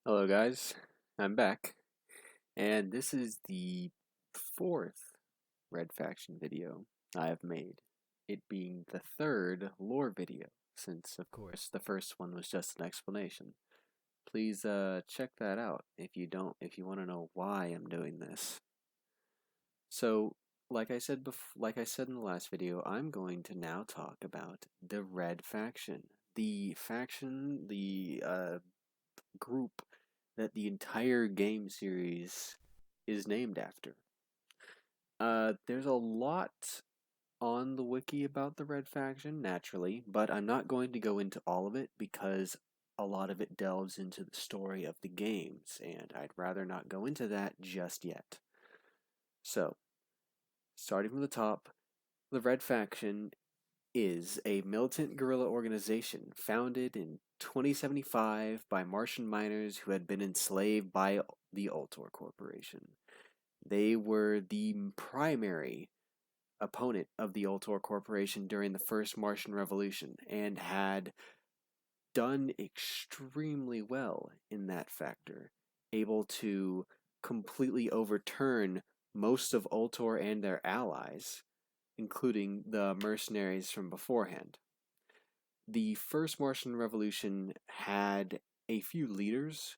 Hello guys, I'm back, and this is the fourth Red Faction video I have made, it being the third lore video, since of course the first one was just an explanation. Please check that out if you want to know why I'm doing this. So, like I said in the last video, I'm going to now talk about the Red Faction, the group that the entire game series is named after. There's a lot on the wiki about the Red Faction, naturally, but I'm not going to go into all of it because a lot of it delves into the story of the games, and I'd rather not go into that just yet. So, starting from the top, the Red Faction is a militant guerrilla organization founded in 2075 by Martian miners who had been enslaved by the Ultor Corporation. They were the primary opponent of the Ultor Corporation during the first Martian Revolution and had done extremely well in that factor, able to completely overturn most of Ultor and their allies, including the mercenaries from beforehand. The first Martian Revolution had a few leaders,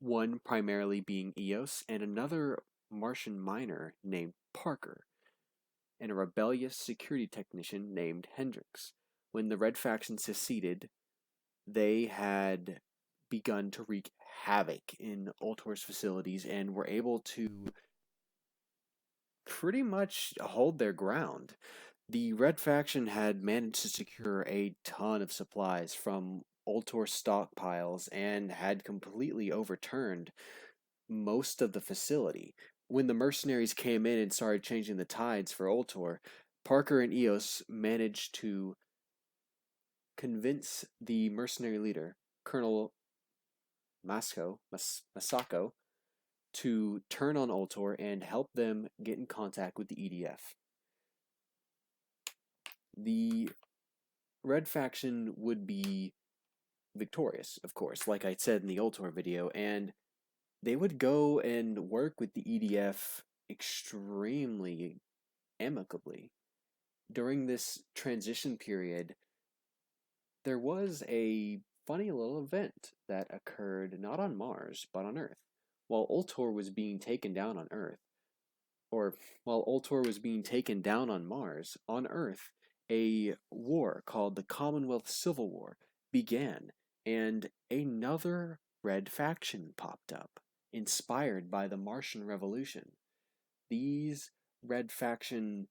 one primarily being Eos, and another Martian miner named Parker, and a rebellious security technician named Hendrix. When the Red Faction seceded, they had begun to wreak havoc in Ultor's facilities and were able to pretty much hold their ground. The Red Faction had managed to secure a ton of supplies from Ultor stockpiles and had completely overturned most of the facility. When the mercenaries came in and started changing the tides for Ultor, Parker and Eos managed to convince the mercenary leader, Colonel Masako, to turn on Ultor and help them get in contact with the EDF. The Red Faction would be victorious, of course, like I said in the Ultor video, and they would go and work with the EDF extremely amicably. During this transition period, there was a funny little event that occurred not on Mars, but on Earth. While Ultor was being taken down on Earth, or while Ultor was being taken down on Earth, a war called the Commonwealth Civil War began, and another red faction popped up, inspired by the Martian Revolution. These red faction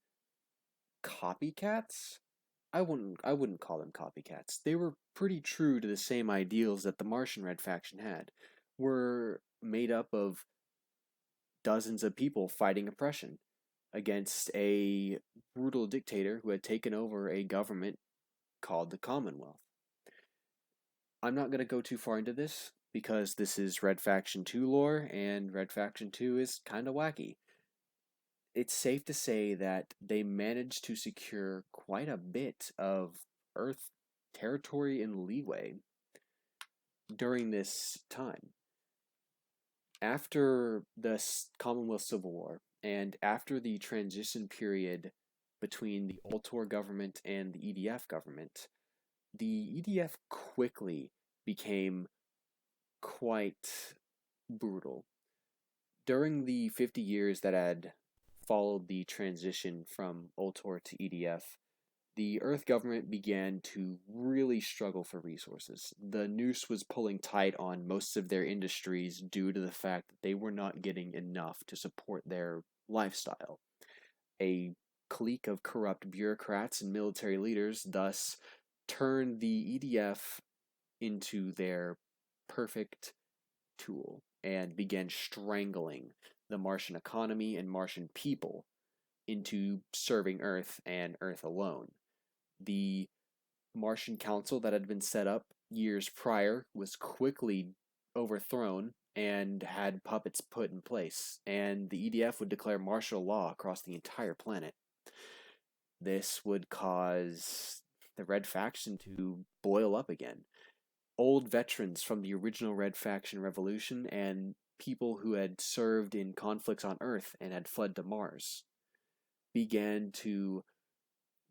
copycats? I wouldn't call them copycats. They were pretty true to the same ideals that the Martian Red faction had. Were made up of dozens of people fighting oppression against a brutal dictator who had taken over a government called the Commonwealth. I'm not going to go too far into this because this is Red Faction 2 lore, and Red Faction 2 is kind of wacky. It's safe to say that they managed to secure quite a bit of Earth territory and leeway during this time. After the Commonwealth Civil War and after the transition period between the Ultor government and the EDF government, the EDF quickly became quite brutal. During the 50 years that had followed the transition from Ultor to EDF, the Earth government began to really struggle for resources. The noose was pulling tight on most of their industries due to the fact that they were not getting enough to support their lifestyle. A clique of corrupt bureaucrats and military leaders thus turned the EDF into their perfect tool and began strangling the Martian economy and Martian people into serving Earth and Earth alone. The Martian Council that had been set up years prior was quickly overthrown and had puppets put in place, and the EDF would declare martial law across the entire planet. This would cause the Red Faction to boil up again. old veterans from the original Red Faction revolution and people who had served in conflicts on Earth and had fled to Mars began to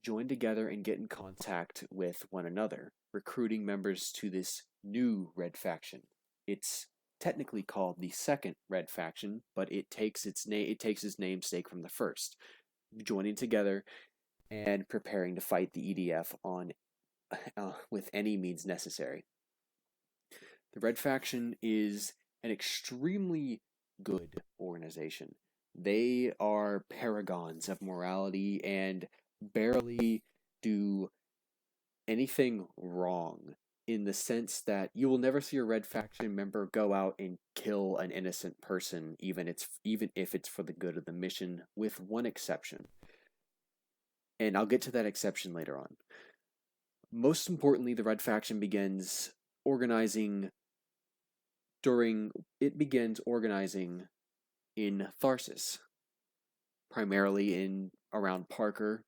join together and get in contact with one another, recruiting members to this new Red Faction. It's technically called the second Red Faction, but it takes its namesake from the first, joining together and preparing to fight the EDF on with any means necessary. The Red Faction is an extremely good organization. They are paragons of morality and barely do anything wrong, in the sense that you will never see a Red Faction member go out and kill an innocent person, even if it's for the good of the mission, with one exception. And I'll get to that exception later on. Most importantly, the Red Faction begins organizing in Tharsis, primarily in around Parker,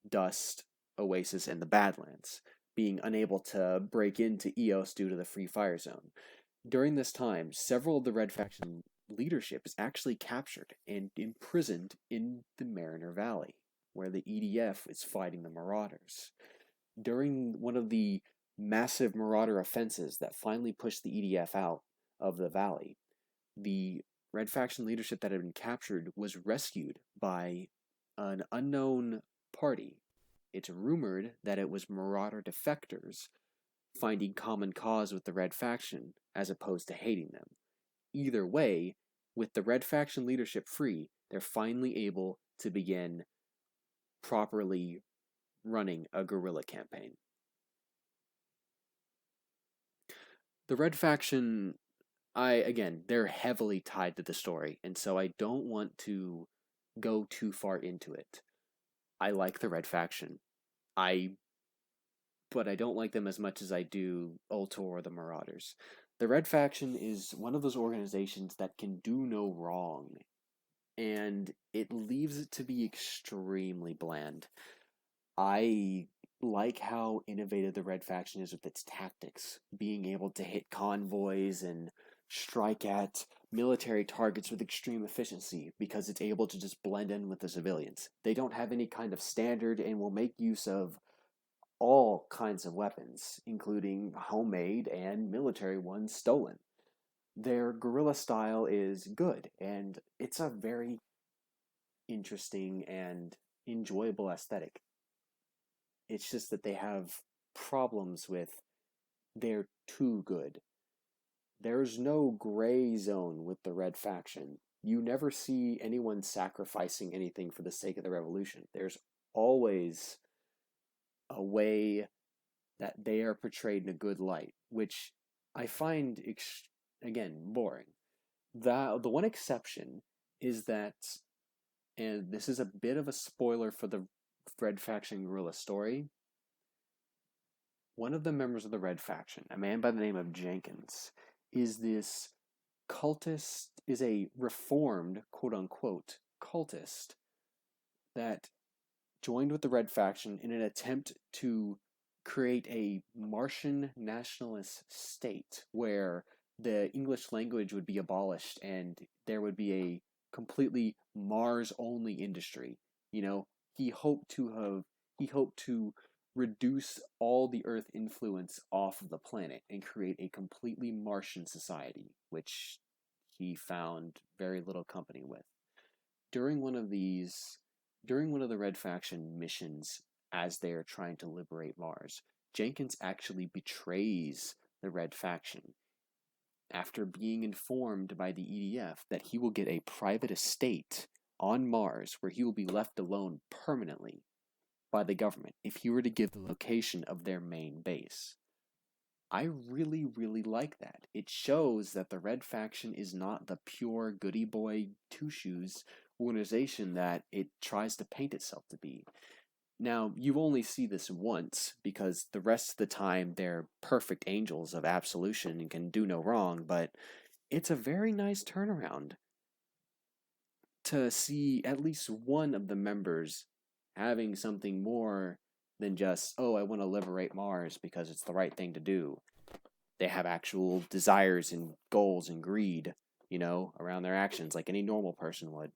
Dust, Oasis, and the Badlands, being unable to break into Eos due to the Free Fire Zone. During this time, several of the Red Faction leadership is actually captured and imprisoned in the Mariner Valley, where the EDF is fighting the Marauders. During one of the massive Marauder offenses that finally pushed the EDF out of the valley, the Red Faction leadership that had been captured was rescued by an unknown party. It's rumored that it was Marauder defectors finding common cause with the Red Faction as opposed to hating them. Either way, with the Red Faction leadership free, they're finally able to begin properly running a guerrilla campaign. The Red Faction, they're heavily tied to the story, and so I don't want to go too far into it. I like the Red Faction. But I don't like them as much as I do Ultor or the Marauders. The Red Faction is one of those organizations that can do no wrong, and it leaves it to be extremely bland. I like how innovative the Red Faction is with its tactics, being able to hit convoys and strike at military targets with extreme efficiency because it's able to just blend in with the civilians. They don't have any kind of standard and will make use of all kinds of weapons, including homemade and military ones stolen. Their guerrilla style is good, and it's a very interesting and enjoyable aesthetic. It's just that they have problems with they're too good. There's no gray zone with the Red Faction. You never see anyone sacrificing anything for the sake of the revolution. There's always a way that they are portrayed in a good light, which I find, again, boring. The one exception is that, and this is a bit of a spoiler for the Red Faction guerrilla story, one of the members of the Red Faction, a man by the name of Jenkins, is this cultist, is a reformed, quote unquote, cultist that joined with the Red Faction in an attempt to create a Martian nationalist state where the English language would be abolished and there would be a completely Mars only industry. You know, he hoped to reduce all the Earth influence off of the planet and create a completely Martian society, which he found very little company with. During one of these During one of the Red Faction missions, as they are trying to liberate Mars, Jenkins actually betrays the Red Faction after being informed by the EDF that he will get a private estate on Mars where he will be left alone permanently by the government if he were to give the location of their main base. I really, really like that. It shows that the Red Faction is not the pure goody boy two shoes organization that it tries to paint itself to be. Now, you only see this once, because the rest of the time they're perfect angels of absolution and can do no wrong, but it's a very nice turnaround to see at least one of the members having something more than just, oh, I want to liberate Mars because it's the right thing to do. They have actual desires and goals and greed, around their actions like any normal person would.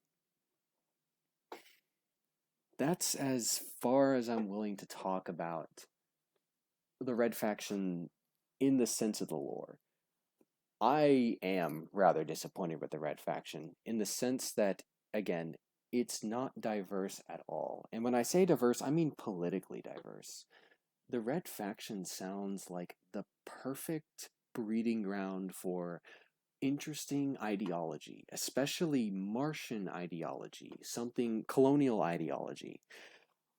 That's as far as I'm willing to talk about the Red Faction in the sense of the lore. I am rather disappointed with the Red Faction in the sense that, again, it's not diverse at all. And when I say diverse, I mean politically diverse. The Red Faction sounds like the perfect breeding ground for interesting ideology, especially Martian ideology, something colonial ideology.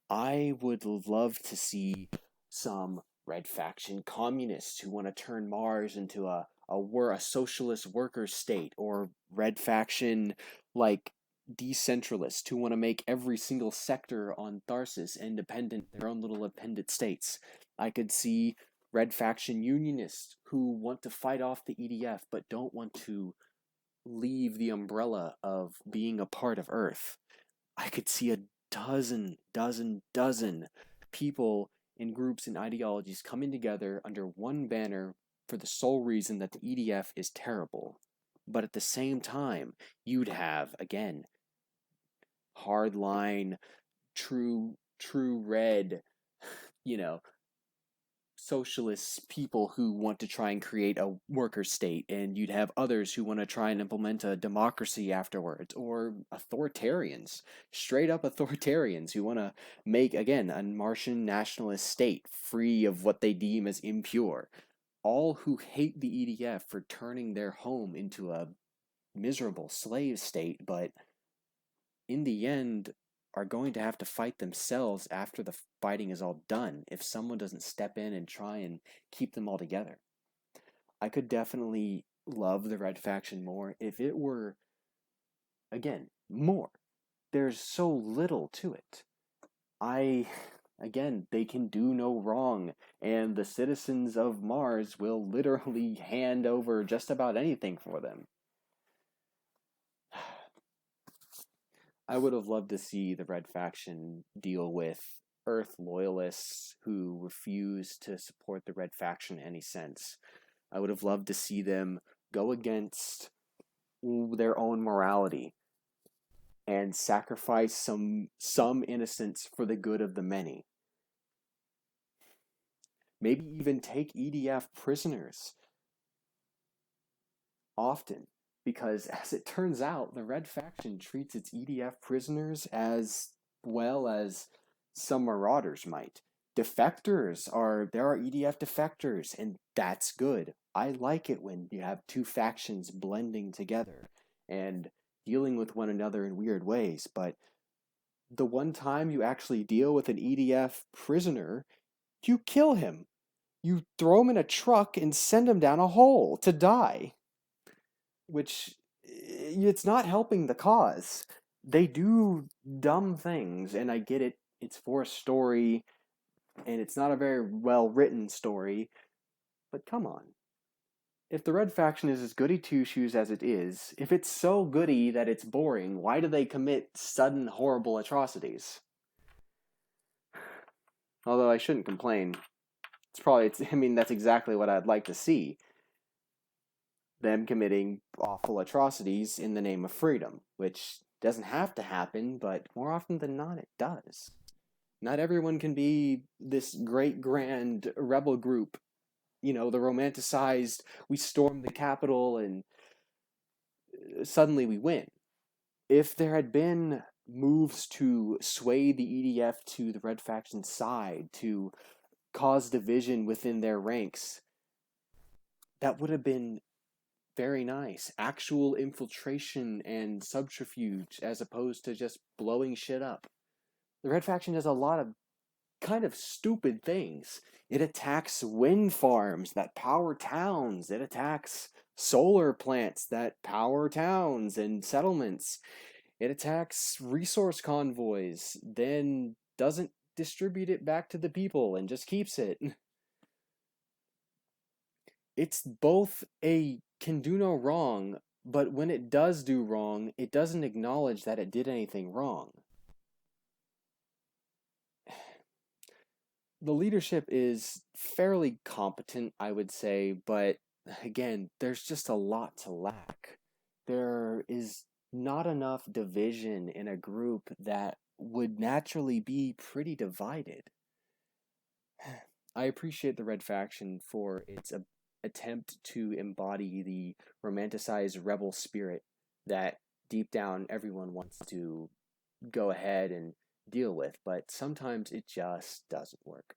I would love to see some Red Faction communists who want to turn Mars into a socialist worker state, or Red Faction like decentralists who want to make every single sector on Tharsis independent, their own little independent states. I could see Red Faction unionists who want to fight off the EDF but don't want to leave the umbrella of being a part of Earth. I could see a dozen people in groups and ideologies coming together under one banner for the sole reason that the EDF is terrible. But at the same time, you'd have, again, hardline, true red, you know, socialist people who want to try and create a worker state, and you'd have others who want to try and implement a democracy afterwards, or authoritarians, straight up authoritarians who want to make, again, a Martian nationalist state free of what they deem as impure. All who hate the EDF for turning their home into a miserable slave state, but in the end are going to have to fight themselves after the fighting is all done if someone doesn't step in and try and keep them all together. I could definitely love the Red Faction more if it were, again, more. There's so little to it. Again, they can do no wrong, and the citizens of Mars will literally hand over just about anything for them. I would have loved to see the Red Faction deal with Earth loyalists who refuse to support the Red Faction in any sense. I would have loved to see them go against their own morality and sacrifice some innocence for the good of the many. Maybe even take EDF prisoners often, because as it turns out, the Red Faction treats its EDF prisoners as well as some marauders might. There are EDF defectors, and that's good. I like it when you have two factions blending together and dealing with one another in weird ways, but the one time you actually deal with an EDF prisoner, you kill him. You throw him in a truck and send him down a hole to die, which it's not helping the cause. They do dumb things, and I get it. It's for a story, and it's not a very well written story, but come on. If the Red Faction is as goody two shoes as it is, if it's so goody that it's boring, why do they commit sudden horrible atrocities? Although I shouldn't complain. That's exactly what I'd like to see. Them committing awful atrocities in the name of freedom, which doesn't have to happen, but more often than not, it does. Not everyone can be this great grand rebel group, the romanticized, we storm the Capitol and suddenly we win. If there had been moves to sway the EDF to the Red Faction's side, to cause division within their ranks, that would have been very nice. Actual infiltration and subterfuge as opposed to just blowing shit up. The Red Faction does a lot of kind of stupid things. It attacks wind farms that power towns. It attacks solar plants that power towns and settlements. It attacks resource convoys, then doesn't distribute it back to the people and just keeps it. It's both a can do no wrong, but when it does do wrong, it doesn't acknowledge that it did anything wrong. The leadership is fairly competent, I would say, but again, there's just a lot to lack. There is not enough division in a group that would naturally be pretty divided. I appreciate the Red Faction for its attempt to embody the romanticized rebel spirit that deep down everyone wants to go ahead and deal with, but sometimes it just doesn't work.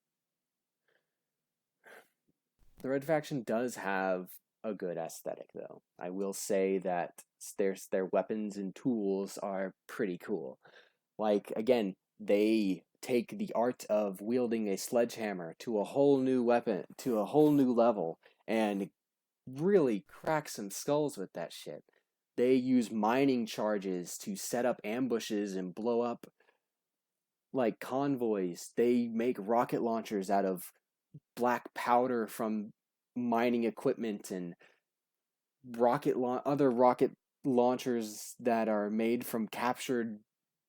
The Red Faction does have a good aesthetic, though. I will say that their weapons and tools are pretty cool. Like, again, they take the art of wielding a sledgehammer to a whole new weapon, to a whole new level, and really crack some skulls with that shit. They use mining charges to set up ambushes and blow up like convoys. They make rocket launchers out of black powder from mining equipment and other rocket launchers that are made from captured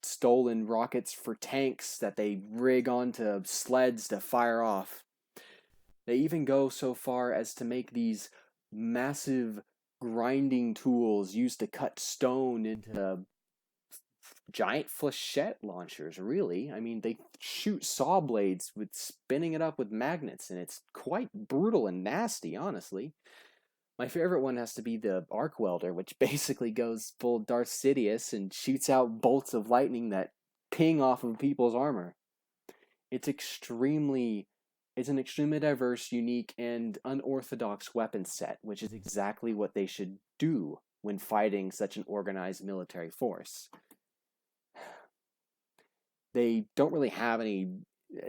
stolen rockets for tanks that they rig onto sleds to fire off. They even go so far as to make these massive grinding tools used to cut stone into giant flechette launchers, really. I mean, they shoot saw blades with spinning it up with magnets, and it's quite brutal and nasty, honestly. My favorite one has to be the arc welder, which basically goes full Darth Sidious and shoots out bolts of lightning that ping off of people's armor. It's extremely it's an extremely diverse, unique, and unorthodox weapon set, which is exactly what they should do when fighting such an organized military force. They don't really have any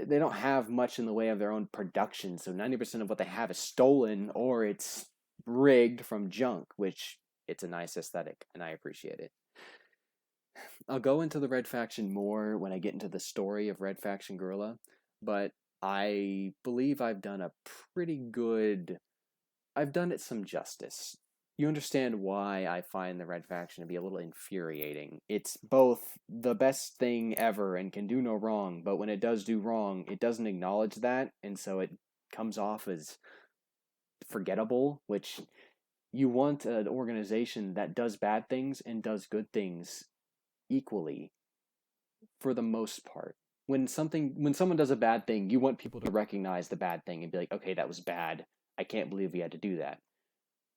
they don't have much in the way of their own production, so 90% of what they have is stolen or it's rigged from junk, which it's a nice aesthetic and I appreciate it. I'll go into the Red Faction more when I get into the story of Red Faction Guerrilla, but I believe I've done it some justice. You understand why I find the Red Faction to be a little infuriating. It's both the best thing ever and can do no wrong, but when it does do wrong, it doesn't acknowledge that, and so it comes off as forgettable, which you want an organization that does bad things and does good things equally for the most part. When someone does a bad thing, you want people to recognize the bad thing and be like, "Okay, that was bad. I can't believe we had to do that."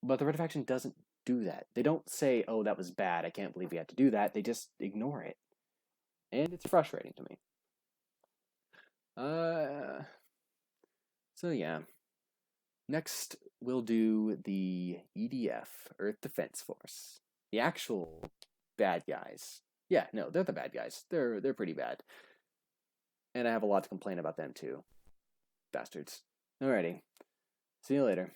But the Red Faction doesn't do that. They don't say, "Oh, that was bad. I can't believe we had to do that." They just ignore it. And it's frustrating to me. Uh so yeah. Next we'll do the EDF, Earth Defense Force. The actual bad guys. Yeah, no, they're the bad guys. They're pretty bad. And I have a lot to complain about them too. Bastards. Alrighty. See you later.